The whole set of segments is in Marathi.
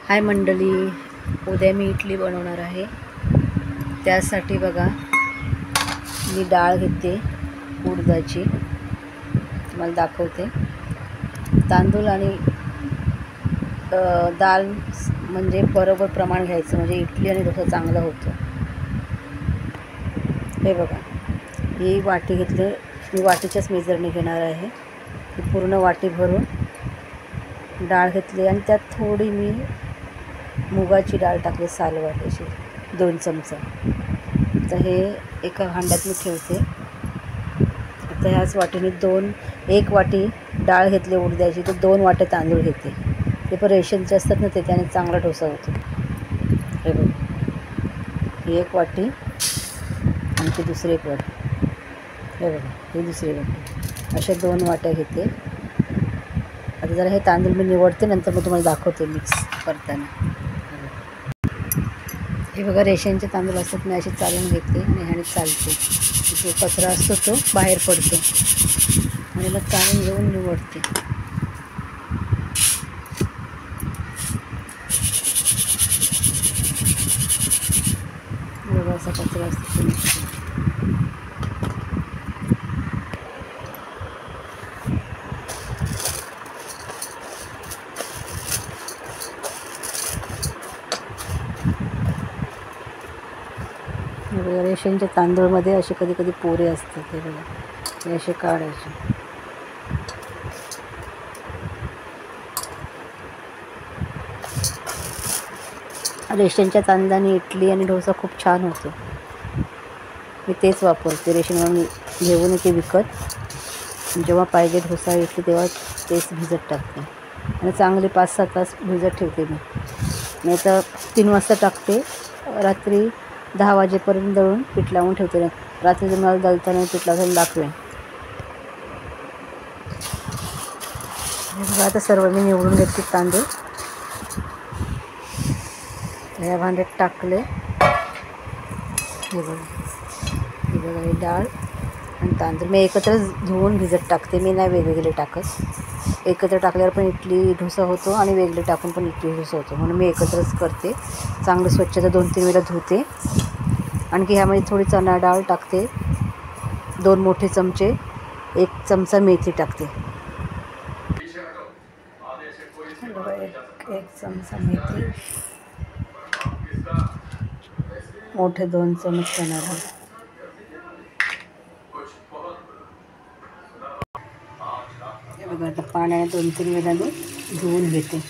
हाय मंडळी, उद्या मी इडली बनवणार आहे। त्यासाठी बघा मी डाळ घेते उडदाची, तुम्हाला दाखवते। तांदूळ आणि डाळ म्हणजे बरोबर प्रमाण घ्यायचं, म्हणजे इडली आणि डोसा चांगला होतो। हे बघा, ही वाटी घेतली, मी वाटीच्याच मेजरने घेणार आहे। ही पूर्ण वाटी भरून डाळ घेतली आणि त्यात थोडी मी मुगाची डाळ टाकली, सालवाटीची 2 चमचा। तर हे एका भांड्यात मी ठेवते। आता ह्याच वाटीने 1 वाटी डाळ घेतली उडद्याची, तर 2 वाट्या तांदूळ घेते। ते पण रेशनचे असतात ना, त्याने चांगला डोसा होतो। हे बघा, ही 1 वाटी आणि ती दुसरी 1 वाटी। हे बघा, ही दुसरी वाटी। अशा 2 वाट्या घेते। आता जरा हे तांदूळ मी निवडते, नंतर मग तुम्हाला दाखवते मिक्स करताना। हे बघा, रेशनचे तांदूळ असतात, मी असे चालून घेते आणि ह्याने चालते। जो कचरा असतो तो बाहेर पडतो आणि मग चालून घेऊन निवडते। बघा, असा कचरा असतो तो। रेशनच्या तांदूळमध्ये असे कधी कधी पोरे असतात, ते बघा, हे असे काढायचे। रेशनच्या तांदळाने इडली आणि डोसा खूप छान होतो। मी तेच वापरते, रेशनवरून घेऊन येते विकत। जेव्हा पाहिजे डोसा इडली तेव्हा तेच भिजत टाकते आणि चांगले 5-6 तास भिजत ठेवते मी। नाही तर 3 वाजता टाकते, रात्री 10 वाजेपर्यंत दळून पीठ लावून ठेवते। रात्री जर मला दळताना पीठ लावून दाखवेन। आता सर्व मी निवडून घेतले तांदूळ, ह्या भांड्यात टाकले। हे बघा, ही डाळ आणि तांदूळ मी एकत्रच धुवून भिजत टाकते, मी नाही वेगवेगळे टाकत। एकत्र टाकल्यावर पण इडली डोसा होतो आणि वेगळे टाकून पण इडली डोसा होतो, म्हणून मी एकत्रच करते। चांगलं स्वच्छता 2-3 वेळा धुते। आणखी ह्यामध्ये थोडी चणा डाळ टाकते, 2 मोठे चमचे, 1 चमचा मेथी टाकते। एक चमचा मेथी, मोठे 2 चमच चणा डाळ। हे बघा, आता पाण्याने 2-3 वेळा मी धुवून घेते।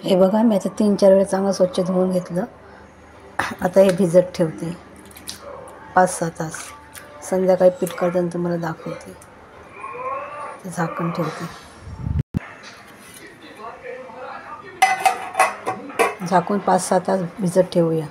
हे बघा, मी आता 3-4 वेळा चांगलं स्वच्छ धुवून घेतलं. आता हे भिजत ठेवते 5-6 तास. संध्याकाळी पीठ काढताना तुम्हाला दाखवते. झाकण ठेवते. झाकून 5-6 तास भिजत ठेवूया.